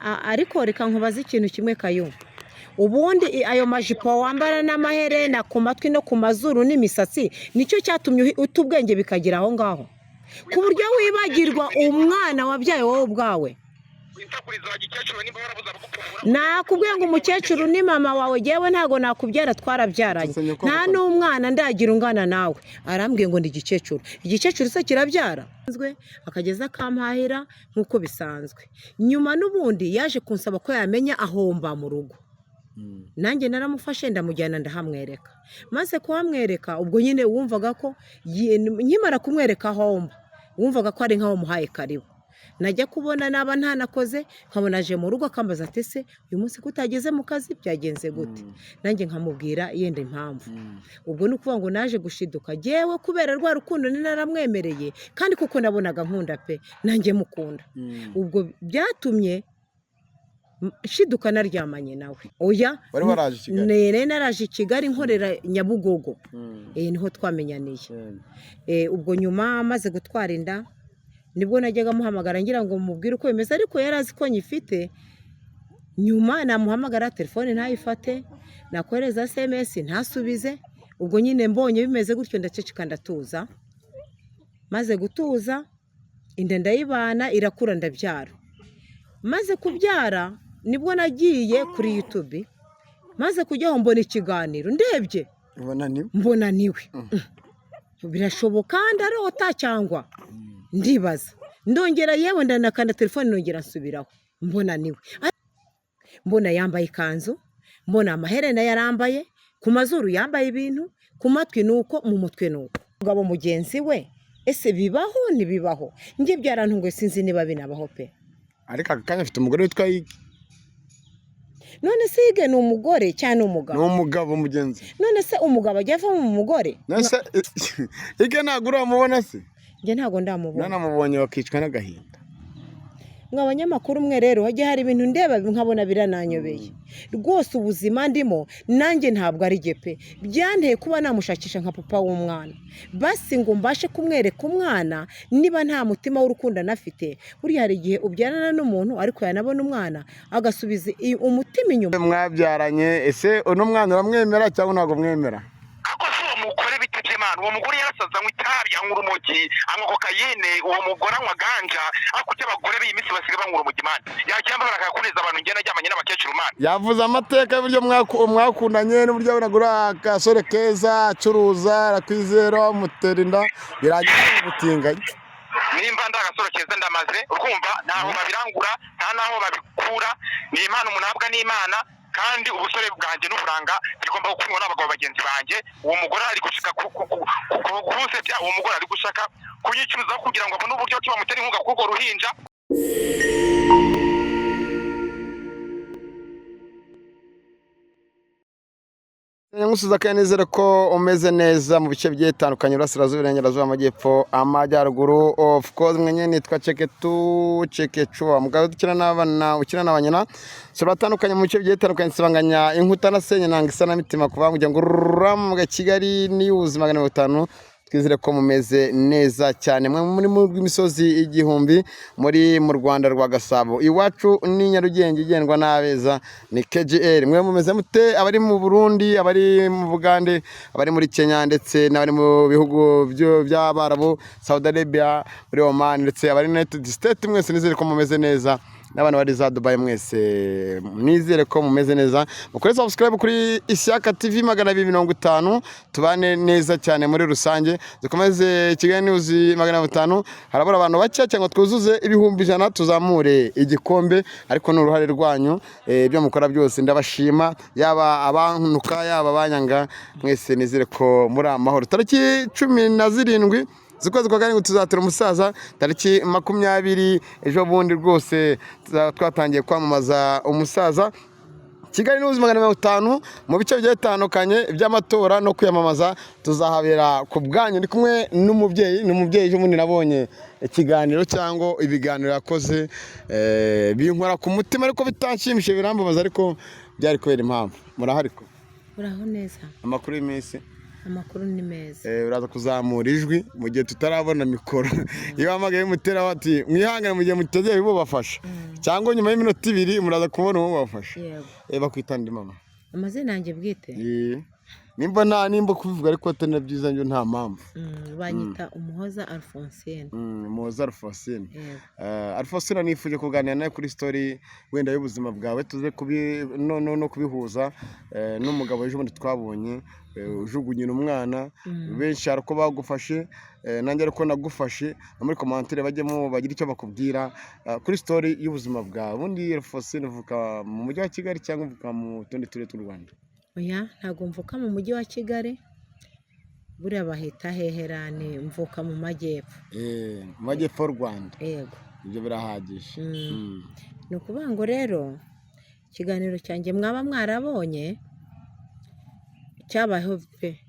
ariko reka nkubaze ikintu kimwe Kayumba, ubundi ayo majipo wambara n'amaherena ku matwi no ku mazuru n'imisatsi nicyo cyatumye uta ubwenge bikagira aho ngaho ku buryo wibagirwa umwana wabyaye wowe ubwawe. Nakubwiye ngo umukecuru ni mama wawe, yewe ntago nakubyara, twarabyaranye, nta n'umwana ndagira ungana nawe. Arambwiye ngo ndi igikecuru. Igikecuru se kirabyara? Akageza akampahira nk'uko bisanzwe. Nyuma n'ubundi yaje kunsaba ko yamenya ahomba mu rugo. Nanjye naramufashe ndamujyana ndahamwereka. Maze kuhamwereka ubwo nyine wumvaga ko nkimara kumwereka ahomba, wumvaga ko ari nkaho muhaye karibu. Najya kubona naba ntanakoze nkabona aje mu rugo akambaza ati se uyu munsi kutageze mu kazi byagenze gute, nanjye nkamubwira yenda impamvu. Ubwo ni ukuvuga ngo naje gushiduka jewe kubera rwa rukundo naramwemereye, kandi kuko nabonaga nkunda pe nanjye mukunda. Ubwo byatumye shiduka naryamanye nawe. Oya wari waraje Kigali? Naraje Kigali nkorera Nyabugogo, niho twamenyaniye. Ubwo nyuma maze gutwara inda nibwo najyaga muhamagara ngira ngo mubwire uko bimeze, ariko yarazi ko nyifite. Nyuma namuhamagara telefone ntayifate, nakohereza SMS ntasubize. Ubwo nyine mbonye bimeze gutyo ndaceceka ndatuza. Maze gutuza inda ndayibana irakura ndabyara. Maze kubyara nibwo nagiye kuri YouTube, maze kujyaho mbona ikiganiro, ndebye mbona niwe. Birashoboka ndarota cyangwa ndibaza, ndongera yewe ndanakanda telefone nongera nsubiraho, mbona niwe. Mbona yambaye ikanzu, mbona amaherena yarambaye, ku mazuru yambaye ibintu, ku matwi nuko, mu mutwe nuko. Umugabo mugenzi we ese bibaho ntibibaho? Nge byarantunguye sinzi niba binabaho pe. Ariko akanya afite umugore witwa Yige. None se Yige ni umugore cyane umugabo? Ni umugabo mugenzi. None se umugabo ajya ava mu mugore? Nase Yige ntabwo uramubona se? Nge ntago ndamubona. Namubonye bakicwa n'agahinda. Abanyamakuru mwe rero hajya hari ibintu ndeba nkabona birananyobeye rwose. Ubuzima ndimo nanjye ntabwo ari gepe, byanteye kuba namushakisha nka papa w'umwana, basi ngo mbashe kumwereka umwana niba nta mutima w'urukundo anafite. Buri hari igihe ubyarana n'umuntu ariko yanabona umwana agasubiza umutima inyuma. Mwabyaranye, ese uno mwana uramwemera cyangwa ntabwo mwemera? Uwo mugore yarasaza ngo itabi anywa urumogi anywa kokayine, uwo mugore anywa ganja. Ariko cy'abagore b'iyi minsi basigaye banywa urumogi man, yacyamba barakuneza abantu ngena ajyamanye n'abakecuru man. Yavuze amateka y'uburyo mwakundanye n'uburyo abonagura akasore keza acuruza arakwizera umutera inda birangiye gutinganya. Nimba ndagasoro keza ndamaze urumva ntaho babirangura nta naho babikura, ni Imana umuntu ahabwa n'Imana, kandi ubusore bwanjye n'uburanga bigomba gukundwa n'abagabo bagenzi banjye. Uwo mugore ari gushaka kumusebya, uwo mugore ari gushaka kunyicuruza kugira ngo abone uburyo bamutera inkunga kuko ruhinja. Nyamusuza kandi nizere ko umeze neza mu bice bigiye bitandukanye, urasirazuba, iburengerazuba, amajyepfo, amajyaruguru. Of course mwenye nitwa Chekechu, mugabo dukina n'abana ukina n'abanyana batandukanye mu bice bigiye bitandukanye, sibanganya inkuta na senye nanga isa na mitima kuva kugira ngo ruramuga Kigali News 500. Twizere ko mumeze neza cyane mwe muri mu rw'imisozi igihumbi muri mu Rwanda rwa Gasabo. Iwacu ni Nyarugenge igendwa n'abeza ni KGL. Mwe mumeze mute? Abari mu Burundi, abari mu Bugande, abari muri Kenya, ndetse n'abari mu bihugu by'Abarabu, Saudi Arabia, muri Oman, ndetse abari United States, mwese nizere ko mumeze neza. N'abana bari za Dubai mwese nizere ko mumeze neza. Mukore subscribe kuri Ishyaka TV 250, tubane neza cyane muri rusange. Dukomeze Kigali News 500. Harabura abantu bacya cyangwa twuzuze ibihumbi 100 tuzamure igikombe, ariko n'uruhare rwanyu byo mukora byose ndabashima, yaba abantuka yaba abanyanga, mwese nizere ko muri amahoro. Tariki 17 zikoze kwa gani tuzatera umusaza tariki 20 ejo bundi rwose twatangiye kwamamaza umusaza. Kigali News 500 mu bice bigiye bitandukanye by'amatora no kwiyamamaza tuzahabera ku bwanyu. Ndi kumwe n'umubyeyi ejo bundi nabonye ikiganiro cyangwa ibiganiro yakoze binkora ku mutima, ariko bitanshimishije birambabaza, ariko byari kubera impamvu. Murahari ko? Uraho neza? Amakuru y'iminsi amakuru ni meza. Uraza kuzamura ijwi mu gihe tutarabona mikoro. Iyo wahamagaye mutera bati mwihangane mu gihe mutegeye bubafasha cyangwa nyuma y'iminota 2 muraza kubona ubafasha. Bakwita ndi mama. Amazina yanjye bwite? Nimba kubivuga ariko atari byiza njye nta mpamvu. Banyita Umuhoza Alphonsine. Umuhoza Alphonsine. Alphonsine nifuje kuganira nawe kuri story wenda y'ubuzima bwawe tuze no kubihuza n'umugabo ejo bundi twabonye ujugunyira umwana benshi ariko bagufashe nanjye ariko nagufashe muri commentaire bajyemo bagira icyo bakubwira kuri story y'ubuzima bwawe. Ubundi Alphonsine uvuka mu mujyi wa Kigali cyangwa uvuka mu tundi turere tw'u Rwanda? Oya, ntabwo mvuka mu mujyi wa Kigali, buriya bahita heherane, mvuka mu majyepfo. Mu majyepfo y'u Rwanda. Yego. Ibyo birahagije. Ni ukuvuga ngo rero ikiganiro cyanjye mwaba mwarabonye cyabayeho pe,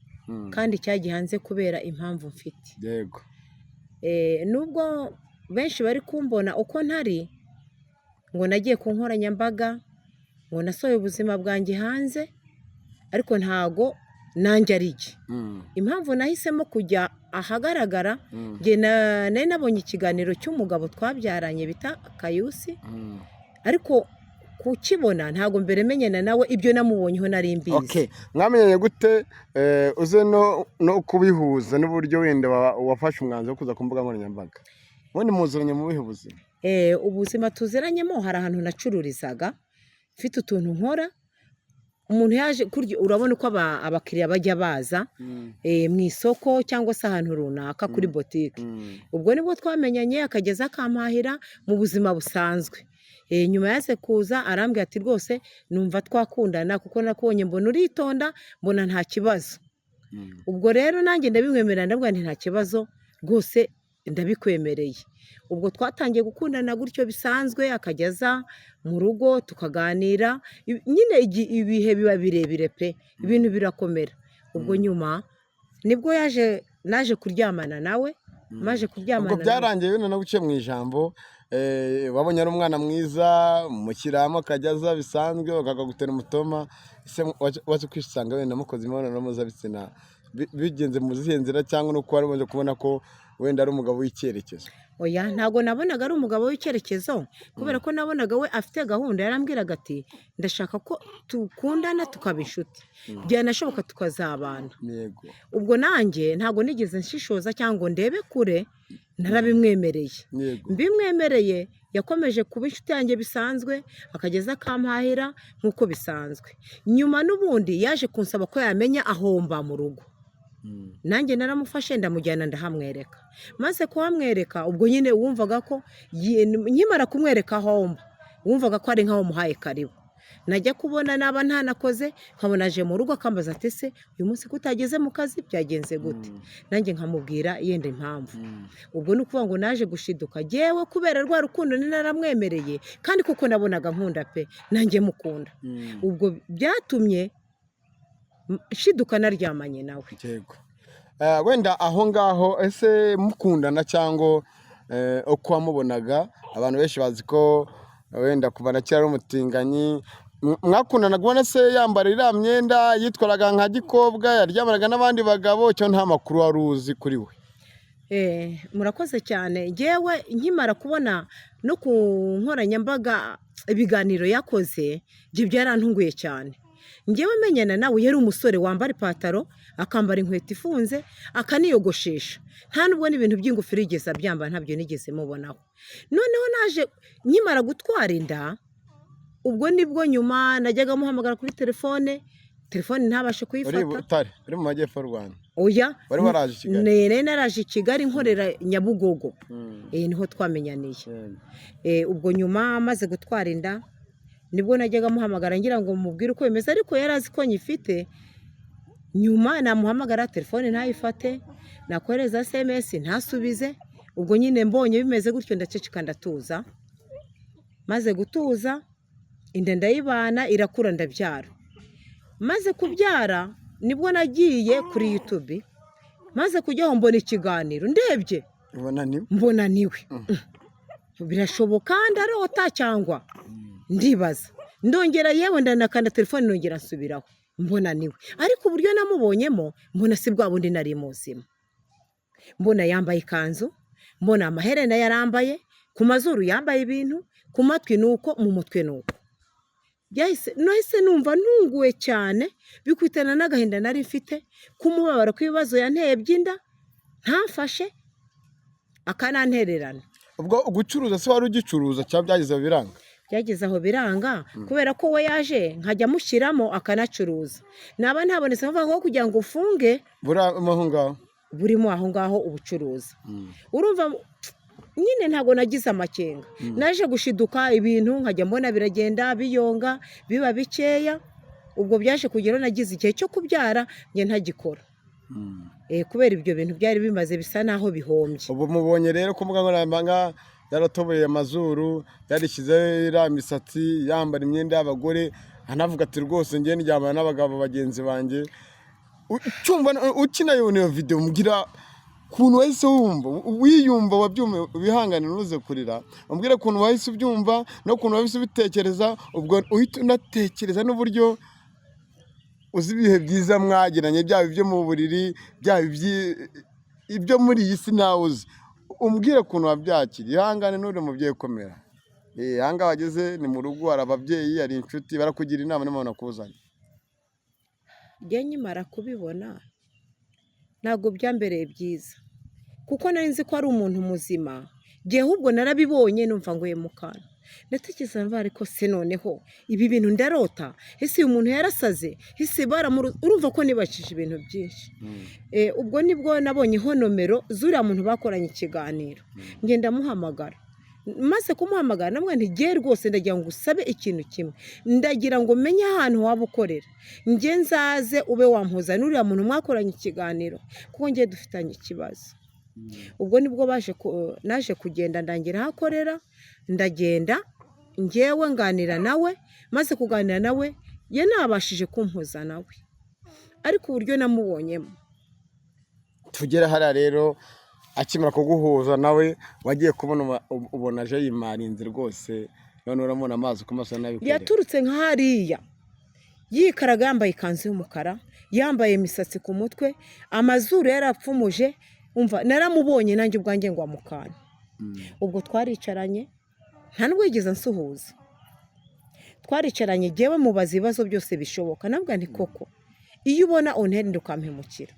kandi cyagihanze kubera impamvu mfite. Yego. Nubwo benshi bari kumbona uko ntari, ngo nagiye ku nkoranyambaga, ngo nasohoye ubuzima bwanjye hanze, ariko ntago nanjye ari iki. Impamvu nahisemo kujya ahagaragara, nari nabonye ikiganiro cy'umugabo twabyaranye bita Kayusi, ariko kukibona ntago mbere menyana nawe, ibyo namubonyeho nari mbizi. Mwamenyanye gute uze no kubihuza n'uburyo wenda wafashe umwanzuro wo kuza ku mbuga nkoranyambaga? Ubundi muziranye mu bihe buzima? Ubuzima tuziranyemo hari ahantu nacururizaga, mfite utuntu nkora, umuntu yaje kurya, urabona uko abakiriya bajya baza mu isoko cyangwa se ahantu runaka kuri botike. Ubwo nibwo twamenyanye, akageza akampahira mu buzima busanzwe. Nyuma yaze kuza arambwira ati rwose numva twakundana kuko nakubonye mbona uritonda, mbona nta kibazo. Ubwo rero nanjye ndabimwemerera, ndavuga nti nta kibazo rwose ndabikwemereye. Ubwo twatangiye gukundana gutyo bisanzwe, akageza mu rugo tukaganira, nyine ibihe biba birebire pe, ibintu birakomera. Ubwo nyuma nibwo naje kuryamana nawe, maje kuryamana. Ubwo byarangiye bino naguciye mu ijambo, wabonye ari umwana mwiza, mukiramo akajyaza bisanzwe, bakagutera umutoma, waje kwisanga wenda mukoze imibonano mpuzabitsina bigenze mu zihe nzira, cyangwa nuko wari umaze kubona ko wenda ari umugabo w'icyerekezo? Oya, ntago nabonaga ari umugabo w'icyerekezo, kubera ko nabonaga we afite gahunda. Yarambwiraga ati ndashaka ko tukundana tukaba inshuti, byanashoboka tukazabana. Ubwo nanjye ntago nigeze nshishoza cyangwa ndebe kure, narabimwemereye. Mbimwemereye yakomeje kuba inshuti yanjye bisanzwe, akageza akampahira nk'uko bisanzwe. Nyuma n'ubundi yaje kunsaba ko yamenya ahomba mu rugo, nanjye naramufashe ndamujyana ndahamwereka. Maze kuhamwereka, ubwo nyine wumvaga ko nkimara kumwereka ahomba, wumvaga ko ari nkaho muhaye karibu. Najya kubona naba ntanakoze, nkabona aje mu rugo akambaza ati se uyu munsi ko utageze mu kazi byagenze gute? Nanjye nkamubwira yenda impamvu. Ubwo ni ukuvuga ngo naje gushiduka jyewe kubera rwa rukundo naramwemereye, kandi kuko nabonaga nkunda pe, nanjye mukunda. Ubwo byatumye shiduka naryamanye nawe. Yego. Wenda aho ngaho ese mukundana cyangwa uko wamubonaga? Abantu benshi bazi ko wenda kuva na kera ari umutinganyi. Mwakundana kubona se yambara iriya myenda, yitwaraga nka gikobwa, yaryamanaga n'abandi bagabo, cyo nta makuru wari uzi kuri we? Murakoze cyane. Jyewe nkimara kubona no ku nkoranyambaga ibiganiro yakoze, byo byarantunguye cyane. Njyewe menyana nawe yari umusore wambara ipataro, akambara inkweto ifunze, akaniyogoshesha. Nta nubwo n'ibintu by'ingofero yigeze abyambara, ntabyo nigeze mubonaho. Noneho naje nkimara gutwara inda, ubwo nibwo nyuma najyaga muhamagara kuri telefone ntabashe kuyifata. Uri mu majyepfo y'u Rwanda? Oya, wari waraje i Kigali? naraje i Kigali nkorera Nyabugogo. Niho twamenyaniye. Ubwo nyuma maze gutwara inda, nibwo najyaga muhamagara ngira ngo mubwire uko bimeze, ariko yari azi ko nyifite. Nyuma namuhamagara telefone ntayifate, nakohereza SMS ntasubize. Ubwo nyine mbonye bimeze gutyo ndaceceka ndatuza. Maze gutuza, inda ndayibana, irakura, ndabyara. Maze kubyara nibwo nagiye kuri YouTube, maze kujyaho mbona ikiganiro, ndebye mbona niwe. Birashoboka ndarota cyangwa ndibaza, ndongera yewe ndanakanda telefone nongera nsubiraho mbona niwe, ariko uburyo namubonyemo mbona si bwa bundi nari muzima. Mbona yambaye ikanzu, mbona amaherena yarambaye, ku mazuru yambaye ibintu, ku matwi nuko, mu mutwe nuko. Nahise numva ntunguwe cyane, bikwitana n'agahinda nari mfite, kumubabara kw'ibibazo yanteye by'inda, ntamfashe akanantererana. ubwo gucuruza se wari ugicuruza cyangwa byageze biranga? Byageze aho biranga, kubera ko we yaje nkajya mushyiramo akanacuruza. Naba ntabonetse nkuvuga ngo kugira ngo ufunge burimo aho ngaho ubucuruzi. Urumva nyine ntabwo nagize amakenga, naje gushiduka ibintu nkajya mbona biragenda biyonga biba bikeya. Ubwo byaje kugera nagize igihe cyo kubyara njye ntagikora, kubera ibyo bintu byari bimaze bisa naho bihombye. ubu mubonye rero ko mbuga nkoranyambaga yaratobeye amazuru, yarishyizeho iriya misatsi, yambara imyenda y'abagore, anavuga ati rwose njye ndyamana n'abagabo bagenzi banjye. Ukina iyo video mugira kuntu wahise wumva, wiyumva wabyumva, bihangane nuze kurira, umbwire kuntu wahise ubyumva no kuntu wahise ubitekereza. Ubwo uhita unatekereza n'uburyo uzi ibihe byiza mwagiranye, byaba ibyo mu buriri, byaba ibyo muri iyi si nawe uzi. Umbwire kuntu wabyakiriye, ihangane n'uri mubyeyi komera. Ahangaha wageze ni mu rugo, hari ababyeyi, hari inshuti, barakugira inama n'umuntu akuzanye. Njye nkimara kubibona ntabwo byambereye byiza, kuko nari nzi ko ari umuntu muzima. Njye ahubwo narabibonye numva ngo yemukana, ndatekereza mva ariko se noneho ibi bintu ndarota, ese uyu muntu yarasaze, ese urumva ko nibashije ibintu byinshi. Ubwo nibwo nabonyeho nomero z'uriya muntu bakoranye ikiganiro, ngenda muhamagara. Maze kumuhamagara namwe ntigiye rwose ndagira ngo usabe ikintu kimwe, ndagira ngo menye ahantu waba ukorera, njye nzaze ube wampuza n'uriya muntu mwakoranye ikiganiro, kuko njye dufitanye ikibazo. Ubwo nibwo naje kugenda ndangira aho akorera, ndagenda njyewe nganira nawe, maze kuganira nawe ye nabashije kumpuza nawe, ariko uburyo namubonyemo. Tugera hariya rero, akimara kuguhuza nawe wagiye kubona ubona aje yimarinze rwose, none uramubona amazi ku maso nabi. Yaturutse nk'hariya yikaraga, yambaye ikanzu y'umukara, yambaye imisatsi ku mutwe, amazuru yarapfumuje. Umva naramubonye nanjye ubwanjye ngo amukane. Ubwo twaricaranye, nta nubwo yigeze ansuhuza. Twaricaranye jyewe mubaza ibibazo byose bishoboka, nabwo nti koko iyo ubona untera ukampemukira,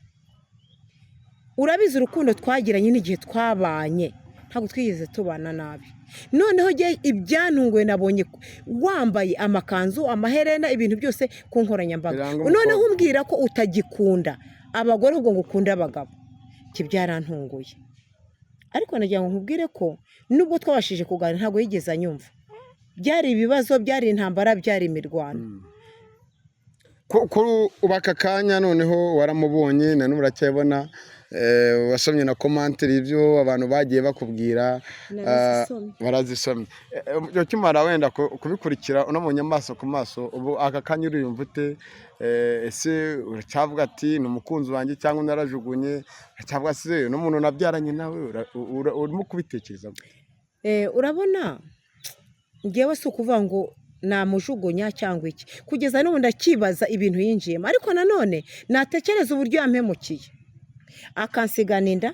urabizi urukundo twagiranye n'igihe twabanye, ntabwo twigeze tubana nabi. Noneho jye ibyantunguye nabonye wambaye amakanzu, amaherena, ibintu byose ku nkoranyambaga. Noneho umbwira ko utagikunda abagore ahubwo ngo ukunda abagabo, byarantunguye. Ariko nagira ngo nkubwire ko nubwo twabashije kuganira ntabwo yigeze anyumva. Byari ibibazo, byari intambara, byari imirwano. Kuri ubaka kanya noneho waramubonye, na n'ubu uracyabona, wasomye na komantiri ibyo abantu bagiye bakubwira, barazisomye. Ukimara wenda kubikurikira unamubonye amaso ku maso, ubu aka kanya uriyumva ute? Ese uracyavuga ati ni umukunzi wanjye cyangwa narajugunye, uracyavuga se n'umuntu nabyaranye nawe, urimo kubitekereza? Urabona ngewe si ukuvuga ngo namujugunya cyangwa iki, kugeza n'ubu ndakibaza ibintu yinjiyemo, ariko nanone natekereza uburyo yampemukiye akansigana inda.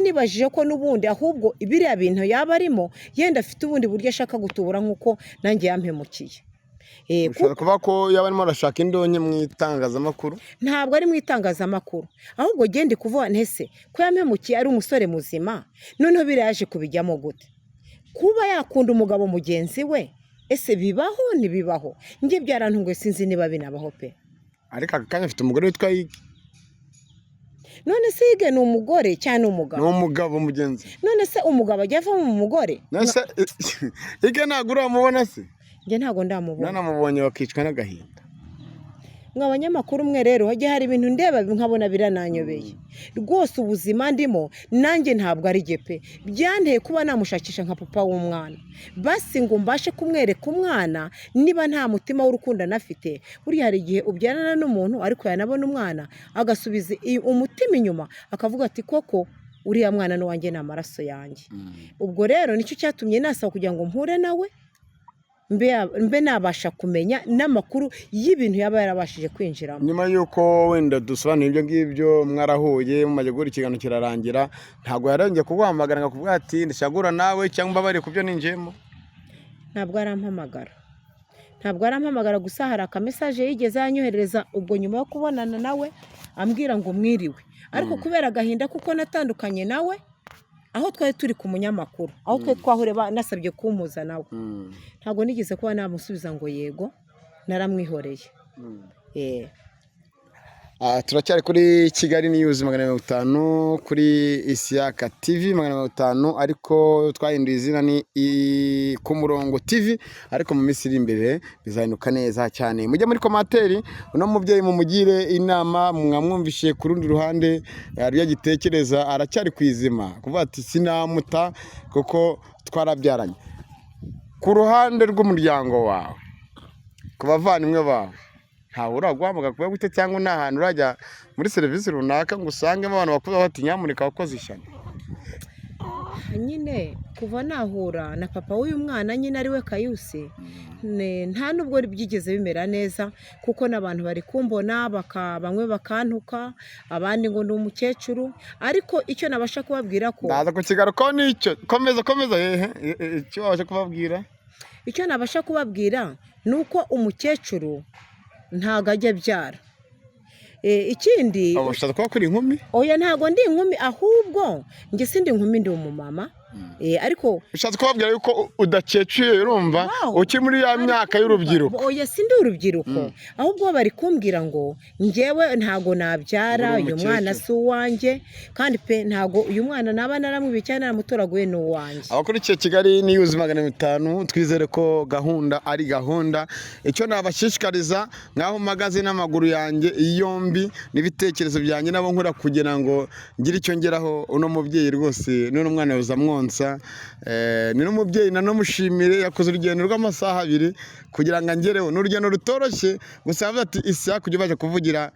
Nibajije ko n'ubundi ahubwo biriya bintu yaba arimo yenda afite ubundi buryo ashaka gutubura nk'uko nanjye yampemukiye. Kuvuga ko yaba arimo arashaka indonke mu itangazamakuru? Ntabwo ari mu itangazamakuru, ahubwo gende kuvuga ntese ko yampemukiye ari umusore muzima, noneho biriya yaje kubijyamo gute? Kuba yakunda umugabo mugenzi we, ese bibaho ntibibaho? Njye byarantunguye, sinzi niba binabaho pe. Ariko aka kanya afite umugore witwa Yige. None se Yige ni umugore cyane umugabo? Ni umugabo mugenzi. None se umugabo ajya ava mu mugore? Nese Yige ntabwo uramubona se? Njye ntabwo ndamubona. Nanamubonye bakicwa n'agahinda. Abanyamakuru mwe rero hajya hari ibintu ndeba nkabona birananyobeye rwose. Ubuzima ndimo nanjye ntabwo ari gepe, byanteye kuba namushakisha nka papa w'umwana, basi ngo mbashe kumwereka umwana niba nta mutima w'urukundo anafite. Buriya hari igihe ubyarana n'umuntu ariko yanabona umwana agasubiza umutima inyuma, akavuga ati koko uriya mwana n'uwanjye ni amaraso yanjye. Ubwo rero nicyo cyatumye nasaba kugira ngo mpure nawe mbe nabasha kumenya n'amakuru y'ibintu yaba yarabashije kwinjiramo. Nyuma y'uko wenda dusobanuye ibyo ngibyo mwarahuye mumaze guhura ikiganiro kirarangira, ntabwo yarongeye kuguhamagara ngo kuvuga ati ndashagura nawe cyangwa mbabare ku byo ninjiyemo? Ntabwo arampamagara gusa hari akamesaje yigeze yanyohereza ubwo nyuma yo kubonana nawe ambwira ngo mwiriwe, ariko kubera agahinda kuko natandukanye nawe aho twari turi ku munyamakuru, aho twari twahure nasabye kumuza nawe, ntabwo nigeze kuba namusubiza ngo yego, naramwihoreye. Turacyari kuri Kigali News 500 kuri Isiyaka TV 500, ariko twahinduye izina ni ku murongo TV, ariko mu minsi iri imbere bizahinduka neza cyane. Mujye muri komateri uno mubyeyi mumugire inama, mwamwumvishe ku rundi ruhande ariyo gitekereza aracyari kwizima kuvuga ati sinamuta kuko twarabyaranye. Ku ruhande rw'umuryango wawe, ku bavandimwe bawe, ntawe uraguhamagara kuba gute cyangwa nta hantu urajya muri serivisi runaka ngo usangemo abantu bakuze bati nyamuneka wakoze ishyano? Nyine kuva nahura na papa w'uyu mwana nyine ari we Kayusi, nta nubwo byigeze bimera neza kuko n'abantu bari kumbona bamwe bakantuka, abandi ngo ni umukecuru, ariko icyo nabasha kubabwira ko ndaza kukigarukaho nicyo. Komeza icyo wabasha kubabwira? Icyo nabasha kubabwira ni uko umukecuru ntago ajya abyara. Ikindi ushaka kuba kuri inkumi? Oya, ntago ndi inkumi, ahubwo njye sindi inkumi, ndi umumama. Ariko ushatse kubabwira yuko udakeceye, urumva ukiri muri ya myaka y'urubyiruko? Oya, sindi urubyiruko, ahubwo bari kumbwira ngo njyewe ntago nabyara, uyu mwana si uwanjye, kandi pe ntago uyu mwana naba naramwibikiye naramutoraguye ni uwanjye. Abakurikiye Kigali News 500, twizere ko gahunda ari gahunda. Icyo nabashishikariza nkaho mpagaze n'amaguru yanjye yombi n'ibitekerezo byanjye nabo nkora kugira ngo ngire icyo ngeraho, uno mubyeyi rwose none umwana uzamwonsa. Ni n'umubyeyi nanamushimire, yakoze urugendo rw'amasaha 2 kugira ngo angereho. Ni urugendo rutoroshye, gusa yavuze ati Isiyaka kujya baje kuvugira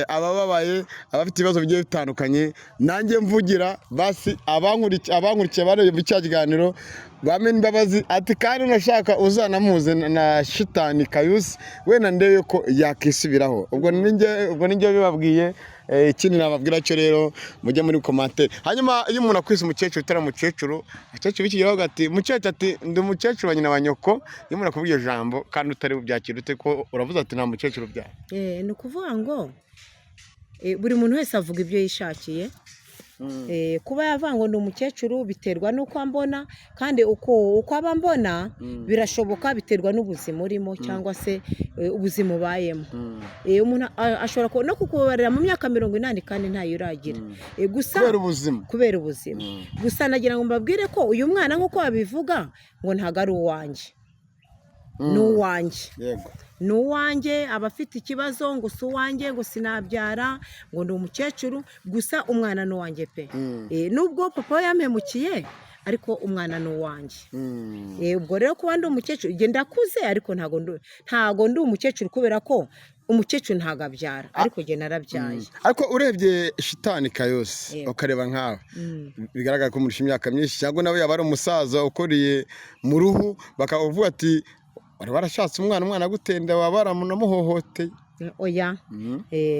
abababaye, abafite ibibazo bigiye bitandukanye, nanjye mvugira basi abankurikiye barebe icya kiganiro bamenye imbabazi, ati kandi nashaka uzanamuze na shitani Kayusi wenda ndebe ko yakisubiraho. Ubwo ninjye bibabwiye. Ikindi nababwira cyo rero mujye muri komantere. Hanyuma iyo umuntu akwise umukecuru utari umukecuru, umukecuru bikigeraho ati mukecuru ati ndi umukecuru wa nyina wa nyoko, iyo umuntu akubwiye ijambo kandi utari bubyakira ute ko uravuze ati nta mukecuru byara? Ni ukuvuga ngo buri muntu wese avuga ibyo yishakiye. Kuba yavango ndi umukecuru biterwa n'uko ambona, kandi uko aba mbona birashoboka, biterwa n'ubuzima urimo cyangwa se ubuzima ubayemo. Umuntu ashobora no kukubarira mu myaka 80 kandi ntayo uragira, gusa kubera ubuzima. Gusa nagira ngo mbabwire ko uyu mwana nk'uko babivuga ngo ntago ari uwanjye, ni uwanjye. Yego, ni uwanjye. Aba afite ikibazo ngo si uwanjye, ngo sinabyara, ngo ndi umukecuru, gusa umwana ni uwanjye pe. Nubwo papa we yampemukiye, ariko umwana ni uwanjye. Ubwo rero kuba ndi umukecuru, njye ndakuze, ariko ntago ndi umukecuru kubera ko umukecuru ntago abyara, ariko njye narabyaye. Ariko urebye shitani Kayusi ukareba nkawe, bigaragara ko muri imyaka myinshi, cyangwa nawe yaba ari umusaza ukoriye mu ruhu, bakavuga ati warashatse umwana gutenda waba waramuhohoteye. Oya,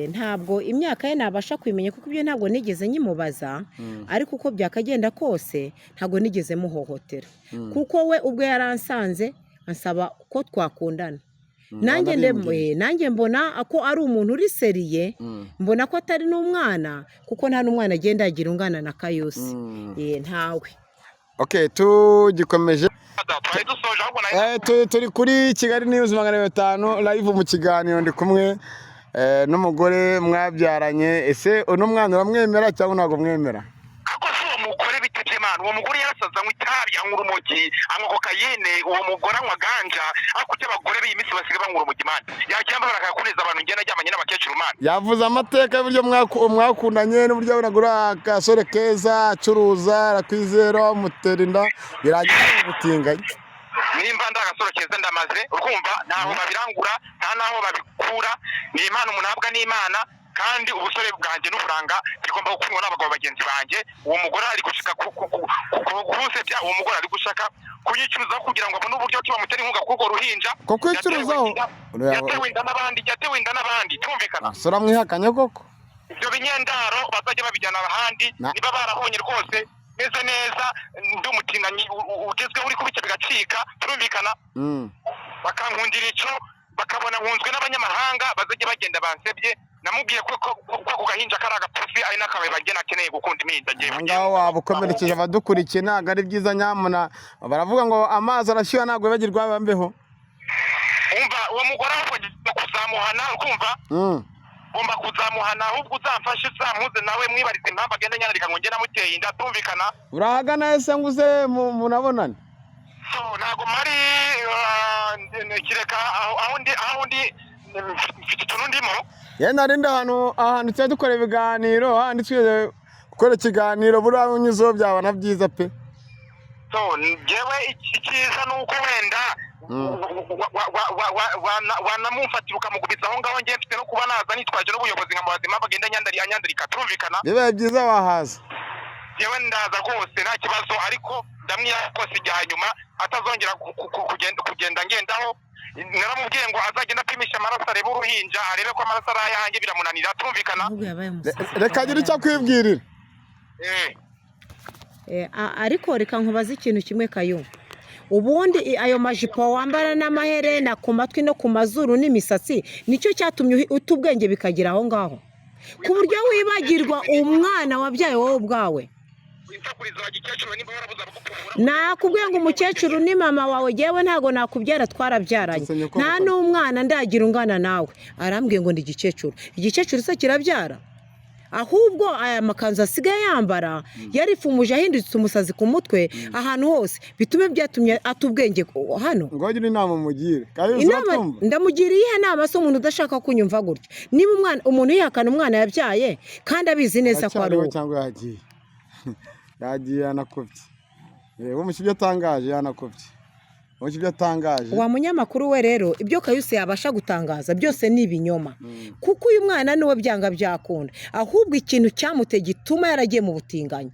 ntabwo imyaka ye nabasha kwimenya kuko ibyo ntabwo nigeze nyimubaza, ariko uko byakagenda kose ntabwo nigeze muhohotera, kuko we ubwo yaransanze ansaba ko twakundana. Nanjye mbona ko ari umuntu uri seriye, mbona ko atari n'umwana, kuko nta n'umwana agenda agira ungana na Kayusi. Ntawe. Okay, tugikomeje. Turi kuri Kigali News 500 live mu kiganiro, ndi kumwe n'umugore mwabyaranye. Ese uno mwana uramwemera cyangwa ntago mwemera? Ako si uwo mugore bitije Imana, uwo mugore yarasaza anywa itabi, anywa urumogi, anywa kokayine, uwo mugore anywa ganja. Ariko cy'abagore b'iyi minsi basigaye banywa urumogi Imana. Yacyamba barakuneza abantu ngena ajyamanye n'abakecuru Imana. Yavuze amateka y'uburyo mwakundanye n'uburyo buragura akasore keza acuruza arakwizera mutera inda birangira gutinganya. Nimba ndagasoro keza ndamaze urumva ntaho babirangura, nta naho babikura. Ni Imana umuntu ahabwa n'Imana, kandi ubusore bwanjye n'uburanga bigomba gukundwa n'abagabo bagenzi banjye. Uwo mugore ari gushaka kunsebya, uwo mugore ari gushaka kunyicuruzaho kugira ngo abone uburyo ki bamutera inkunga kuko ruhinja ko kwicuruzaho yatewe inda n'abandi tumvikana. sura mwihakanye koko ibyo binyendaro bazajya babijyana ahandi niba barabonye rwose meze neza ndi umutinganyi ugezweho uri kubica bigacika turumvikana. Bakankundira icyo bakabona nkunzwe n'abanyamahanga bazajya bagenda bansebye. Namubwiye ko ku gahinja kari agapfusi ari n'akabaye bagena akeneye gukunda impinja ngewe. ngaho waba ukomerekeje abadukurikiye ntabwo ari byiza nyamuna. Baravuga ngo amazi arashyuha ntabwo bagirwa bambeho. Umva uwo mugore ahubwo kuzamuhana ukumva ugomba kuzamuhana ahubwo uzamfashe uzampuze nawe mwibarize impamvu agenda nyandika ngo ngena muteye inda tumvikana. Urahagana ese nguze munabonane so ntago mari kireka aho ndi mfite utuntu ndimo. yenda rinda ahantu tujya dukora ibiganiro handi twize gukora ikiganiro buriya unyuzeho byabona byiza pe. So njyewe icyiza ni uko wenda wanamumfatira ukamugubiza aho ngaho ngiye mfite no kuba naza nitwaje n'ubuyobozi nkamubaza impamvu agenda anyandarika turumvikana. bibaye byiza wahaza. Njyewe ndaza rwose nta kibazo ariko ndamwiha rwose igihe hanyuma atazongera kugenda ngendaho. Naramubwiye ngo azagenda apimisha amaraso arebe uruhinja arebe ko amaraso ari ayanjye biramunanira turumvikana. reka agira icyo akwibwirira. ariko reka nkubaze ikintu kimwe Kayo. Ubundi ayo majipo wambara n'amaherena ku matwi no ku mazuru n'imisatsi nicyo cyatumye uta ubwenge bikagira aho ngaho ku buryo wibagirwa umwana wabyaye wowe ubwawe. Nakubwiye ngo umukecuru ni mama wawe, yewe ntago nakubyara twarabyaranye, nta n'umwana ndagira ungana nawe. Arambwiye ngo ndi igikecuru se kirabyara? Ahubwo aya makanzu asigaye yambara yarifumuje ahindutse umusazi ku mutwe ahantu hose bitume byatumye atubwenge hano. Ngo gira inama mugire. Ndamugira ihe nama so umuntu udashaka kunyumva gutyo. Niba umuntu yihakana umwana yabyaye kandi abizi neza ko ari uwo cyangwa yagiye yanakubye. Wo mu kibyo tangaje yanakubye. Wa munyamakuru we rero ibyo Kayuse yabasha gutangaza byose ni ibinyoma kuko uyu mwana niwe byanga byakunda, ahubwo ikintu cyamute gituma yaragiye mu butinganyi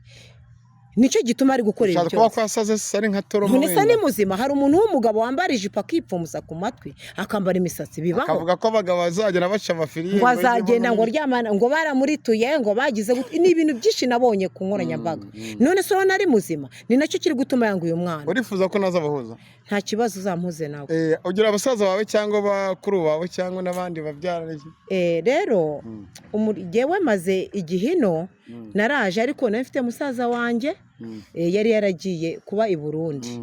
nicyo gituma ari gukorera ibyo. Ushaka kwasaze sari nka toro mu nisa ni muzima. Hari umuntu w'umugabo wambara ijipo akipfumusa ku matwi akambara imisatsi bibaho, akavuga ko abagabo bazagenda baca amafiriye ngo azagenda ngo ryamana ngo baramurituye ngo bagize ni ibintu byinshi nabonye ku nkoranyambaga. None so nari muzima ni nacyo kiri gutuma yanga uyu mwana. Urifuza ko naza bahuza? Nta kibazo uzampuze nawe. Ugira abasaza bawe cyangwa bakuru bawe cyangwa n'abandi babyaranye? Rero jewe maze igihino naraje ariko nafite musaza wanjye yari yaragiye kuba i Burundi.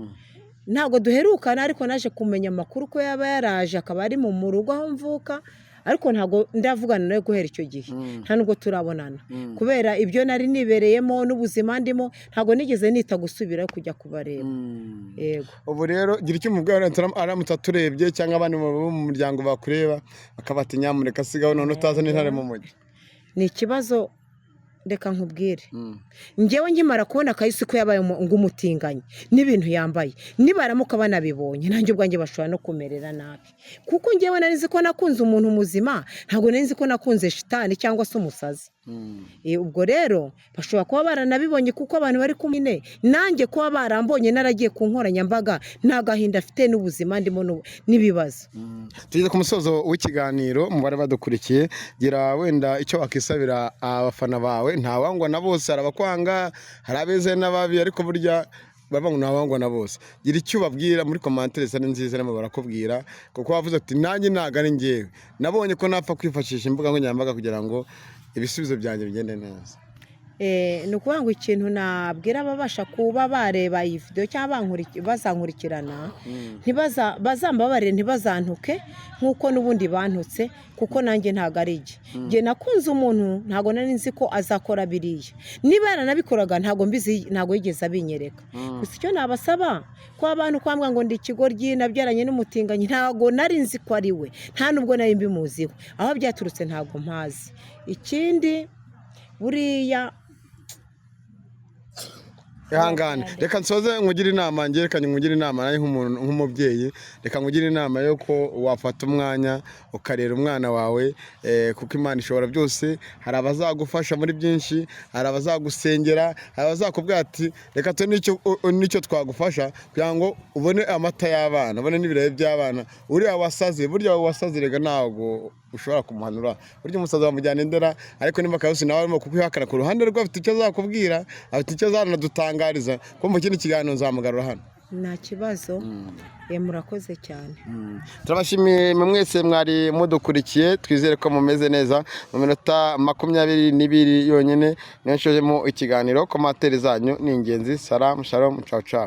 Ntago duherukana ariko naje kumenya amakuru ko yaba yaraje akaba ari mu rugo aho mvuka, ariko ntago ndavugana nawe guhera icyo gihe, nta nubwo turabonana kubera ibyo nari nibereyemo n'ubuzima ndimo, ntago nigeze nita gusubira kujya kubareba. Yego. Ubu rero gira icyo umubwira aramutse aturebye cyangwa abandi mu muryango bakureba akabati nyamureka sigaho none utaza n'intare mu mujyi. Ni ikibazo reka nkubwire. Njyewe nkimara kubona Kayuse ko yabaye ngumutinganye n'ibintu yambaye nibaramuka banabibonye nanjye ubwanjye bashobora no kumerera nabi kuko njyewe nari nzi ko nakunze umuntu muzima, ntago nari nzi ko nakunze shitani cyangwa se umusazi. Ubwo rero bashobora kuba baranabibonye kuko abantu bari kumwe nanjye kuba barambonye naragiye ku nkoranyambaga nta gahinda afite n'ubuzima ndimo n'ibibazo. Tugeze ku musozo w'ikiganiro mu bari badukurikiye, gira wenda icyo wakisabira abafana bawe. Ntawangwa na bose, arabakwanga, hari abeze n'ababi, ariko burya babanga ntawangwa na bose. Gira icyo babwira muri commentaire zari nziza namwe barakubwira kuko wavuze ati nanjye ntago ari njyewe, nabonye ko napfa kwifashisha imbuga nkoranyambaga kugira ngo ibisubizo byanjye bigende neza. Ni ukuvuga ngo ikintu nabwira ababasha kuba bareba iyi video cyangwa bazankurikirana bazambabarire ntibazantuke nk'uko n'ubundi bantutse kuko nanjye ntago ari njye nakunze umuntu ntago nari nzi ko azakora biriya, niba yaranabikoraga ntago mbizi, ntago yigeze abinyereka. Gusa icyo nabasaba ko abantu kwambwa ngo ndi ikigoryi nabyaranye n'umutinganyi ntago nari nzi ko ari we, nta nubwo nari mbimuziho, aho byaturutse ntago mpazi. Ikindi buriya ihangane reka nsoze nkugire inama ngerekanye nkugire inama nawe nk'umubyeyi reka nkugire inama yo ko wafata umwanya ukarera umwana wawe kuko Imana ishobora byose hari abazagufasha muri byinshi hari abazagusengera hari abazakubwira ati reka tu nicyo twagufasha kugira ngo ubone amata y'abana ubone n'ibirebe by'abana uriya wasaze burya wasaze rega ntabwo ushobora kumuhanura burya umusaza wamujyana indera ariko nimba Kayusi nawe arimo kukwihakana ku ruhande rwe afite icyo azakubwira afite icyo azanadutangariza ko mu kindi kiganiro nzamugarura hano nta kibazo murakoze cyane turabashimiye mwese mwari mudukurikiye twizere ko mumeze neza mu minota 22 yonyine niyo nshojemo ikiganiro komateri zanyu ni ingenzi salam shalom ciao ciao